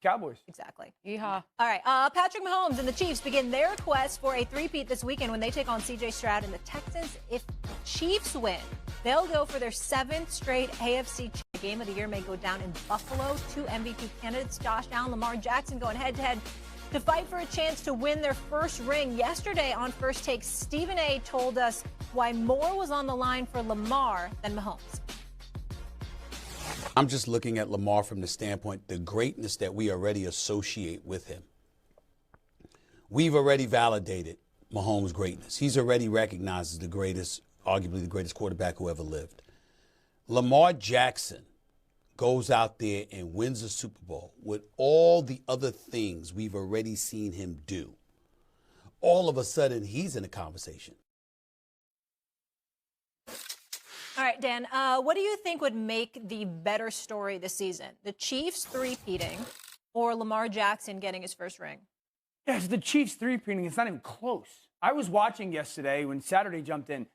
Cowboys. Exactly. Yeehaw. All right. Patrick Mahomes and the Chiefs begin their quest for a three-peat this weekend when they take on C.J. Stroud and the Texans. If the Chiefs win, they'll go for their 7th straight AFC game of the year. May go down in Buffalo. 2 MVP candidates, Josh Allen, Lamar Jackson, going head-to-head to fight for a chance to win their first ring. Yesterday on First Take, Stephen A. told us why more was on the line for Lamar than Mahomes. I'm just looking at Lamar from the standpoint, the greatness that we already associate with him. We've already validated Mahomes' greatness. He's already recognized as the greatest, arguably the greatest quarterback who ever lived. Lamar Jackson goes out there and wins the Super Bowl with all the other things we've already seen him do. All of a sudden, he's in a conversation. All right, Dan, what do you think would make the better story this season? The Chiefs three-peating or Lamar Jackson getting his first ring? Yes, the Chiefs three-peating. It's not even close. I was watching yesterday when Saturday jumped in.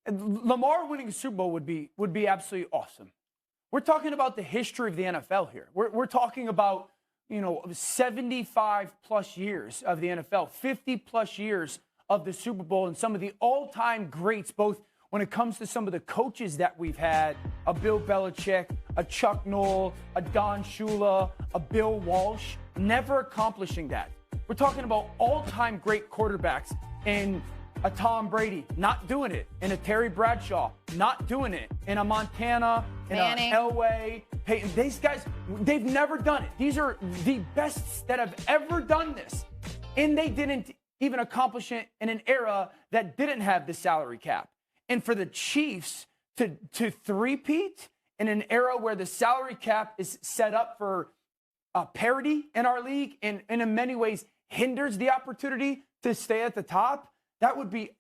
Lamar winning a Super Bowl would be absolutely awesome. We're talking about the history of the NFL here. We're talking about, 75-plus years of the NFL, 50-plus years of the Super Bowl, and some of the all-time greats, both when it comes to some of the coaches that we've had, a Bill Belichick, a Chuck Noll, a Don Shula, a Bill Walsh, never accomplishing that. We're talking about all-time great quarterbacks in a Tom Brady, not doing it, in a Terry Bradshaw, not doing it, in a Montana, in Manning. a Elway, Peyton. These guys, they've never done it. These are the best that have ever done this. And they didn't even accomplish it in an era that didn't have the salary cap. And for the Chiefs to three-peat in an era where the salary cap is set up for parity in our league and in many ways hinders the opportunity to stay at the top, that would be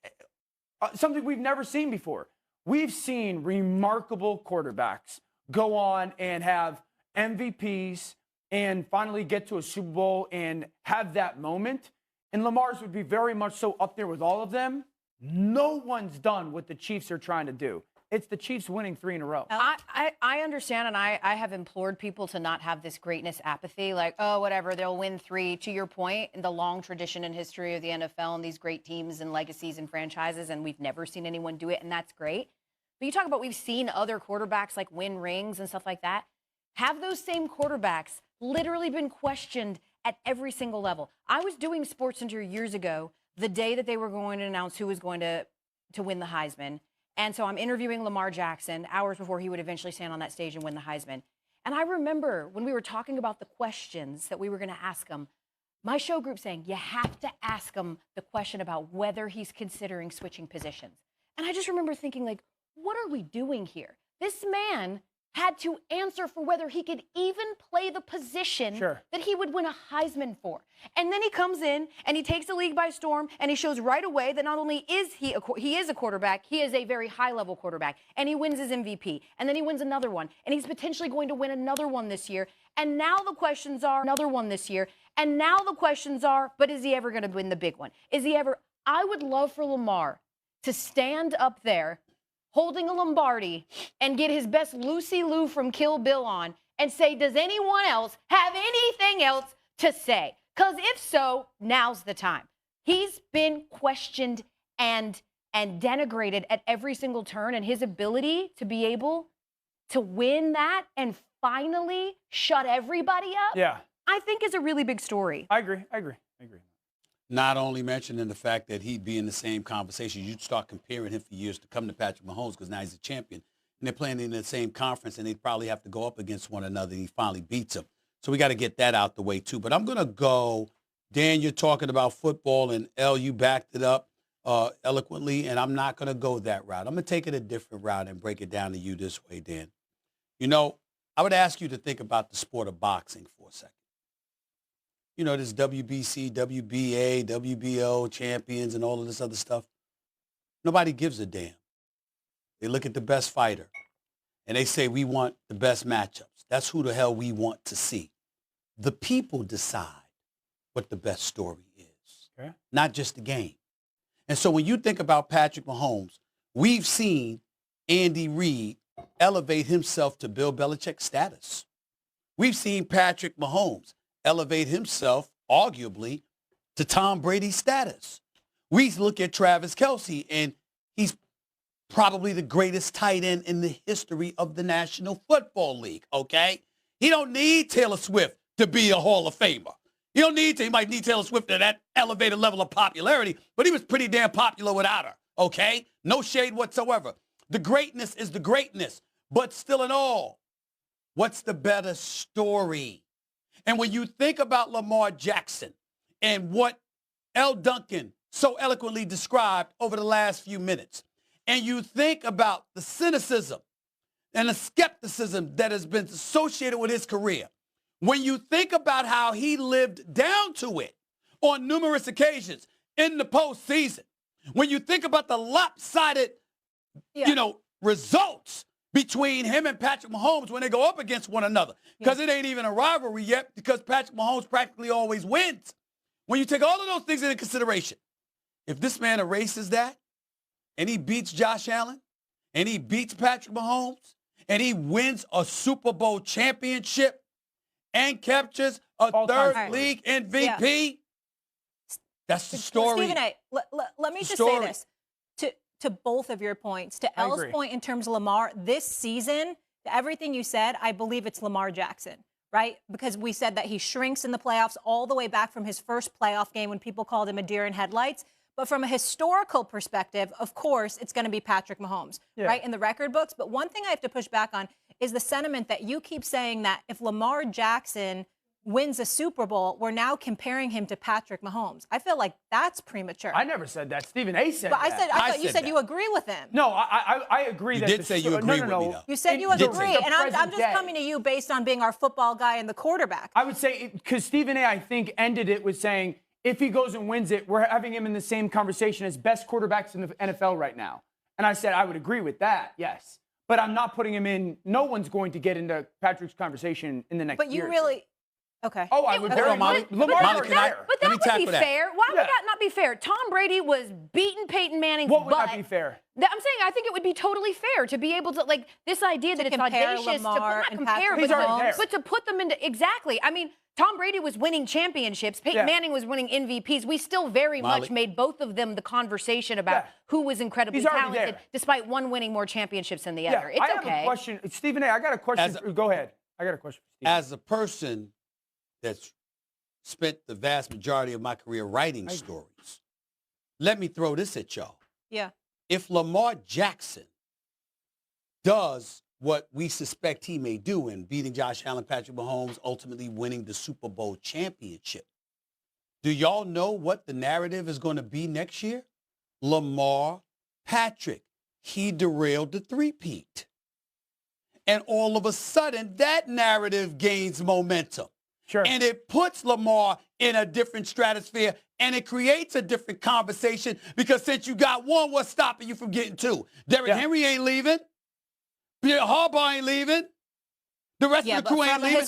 something we've never seen before. We've seen remarkable quarterbacks go on and have MVPs and finally get to a Super Bowl and have that moment. And Lamar's would be very much so up there with all of them. No one's done what the Chiefs are trying to do. It's the Chiefs winning 3 in a row. I understand, and I have implored people to not have this greatness apathy, like, oh, whatever, they'll win 3. To your point, in the long tradition and history of the NFL and these great teams and legacies and franchises, and we've never seen anyone do it, and that's great. But you talk about we've seen other quarterbacks like win rings and stuff like that. Have those same quarterbacks literally been questioned at every single level? I was doing SportsCenter years ago, the day that they were going to announce who was going to win the Heisman. And so I'm interviewing Lamar Jackson hours before he would eventually stand on that stage and win the Heisman. And I remember when we were talking about the questions that we were going to ask him, my show group saying, you have to ask him the question about whether he's considering switching positions. And I just remember thinking, like, what are we doing here? This man had to answer for whether he could even play the position that he would win a Heisman for. And then he comes in and he takes the league by storm and he shows right away that not only is he is a quarterback, he is a very high-level quarterback. And he wins his MVP. And then he wins another one. And he's potentially going to win another one this year. And now the questions are, another one this year. And now the questions are, but is he ever going to win the big one? Is he ever? I would love for Lamar to stand up there holding a Lombardi and get his best Lucy Liu from Kill Bill on and say, does anyone else have anything else to say? Because if so, now's the time. He's been questioned and denigrated at every single turn, and his ability to be able to win that and finally shut everybody up, I think is a really big story. I agree. Not only mentioning the fact that he'd be in the same conversation, you'd start comparing him for years to come to Patrick Mahomes because now he's a champion. And they're playing in the same conference, and they'd probably have to go up against one another, and he finally beats him. So we got to get that out the way, too. But I'm going to go, Dan, you're talking about football, and L, you backed it up eloquently, and I'm not going to go that route. I'm going to take it a different route and break it down to you this way, Dan. I would ask you to think about the sport of boxing for a second. This WBC, WBA, WBO champions and all of this other stuff. Nobody gives a damn. They look at the best fighter, and they say, we want the best matchups. That's who the hell we want to see. The people decide what the best story is, not just the game. And so when you think about Patrick Mahomes, we've seen Andy Reid elevate himself to Bill Belichick status. We've seen Patrick Mahomes elevate himself, arguably, to Tom Brady's status. We look at Travis Kelce, and he's probably the greatest tight end in the history of the National Football League, okay? He don't need Taylor Swift to be a Hall of Famer. He might need Taylor Swift at that elevated level of popularity, but he was pretty damn popular without her, okay? No shade whatsoever. The greatness is the greatness, but still in all, what's the better story? And when you think about Lamar Jackson and what L. Duncan so eloquently described over the last few minutes, and you think about the cynicism and the skepticism that has been associated with his career, when you think about how he lived down to it on numerous occasions in the postseason, when you think about the lopsided, results between him and Patrick Mahomes when they go up against one another, because it ain't even a rivalry yet, because Patrick Mahomes practically always wins. When you take all of those things into consideration, if this man erases that and he beats Josh Allen and he beats Patrick Mahomes and he wins a Super Bowl championship and captures a third league MVP, that's the story. Stephen A., let me just say this to both of your points. To L's point in terms of Lamar, this season, to everything you said, I believe it's Lamar Jackson, right? Because we said that he shrinks in the playoffs all the way back from his first playoff game when people called him a deer in headlights. But from a historical perspective, of course, it's going to be Patrick Mahomes, right, in the record books. But one thing I have to push back on is the sentiment that you keep saying that if Lamar Jackson wins a Super Bowl, we're now comparing him to Patrick Mahomes. I feel like that's premature. I never said that. Stephen A. said but that. I thought you said you agree with him. No, I agree. You did say you agree with me, though. You said you agree, and I'm just coming to you based on being our football guy and the quarterback. I would say, because Stephen A., I think, ended it with saying, if he goes and wins it, we're having him in the same conversation as best quarterbacks in the NFL right now. And I said I would agree with that, yes. But I'm not putting him in. No one's going to get into Patrick's conversation in the next year. But you really... Okay. Oh, I would very much. Lamar, but that would be fair. Why would that not be fair? Tom Brady was beating Peyton Manning's butt. What would not be fair? I'm saying I think it would be totally fair to be able to, like, this idea that it's audacious but to put them into, exactly. I mean, Tom Brady was winning championships. Peyton Manning was winning MVPs. We still very much made both of them the conversation about who was incredibly talented, despite one winning more championships than the other. It's I have a question. Stephen A., I got a question. Go ahead. I got a question for Stephen. As a person that's spent the vast majority of my career writing stories, let me throw this at y'all. Yeah. If Lamar Jackson does what we suspect he may do in beating Josh Allen, Patrick Mahomes, ultimately winning the Super Bowl championship, do y'all know what the narrative is going to be next year? Lamar Patrick, he derailed the three-peat. And all of a sudden, that narrative gains momentum. Sure. And it puts Lamar in a different stratosphere, and it creates a different conversation, because since you got one, what's stopping you from getting two? Derrick Henry ain't leaving. Harbaugh ain't leaving. The rest of the crew ain't leaving.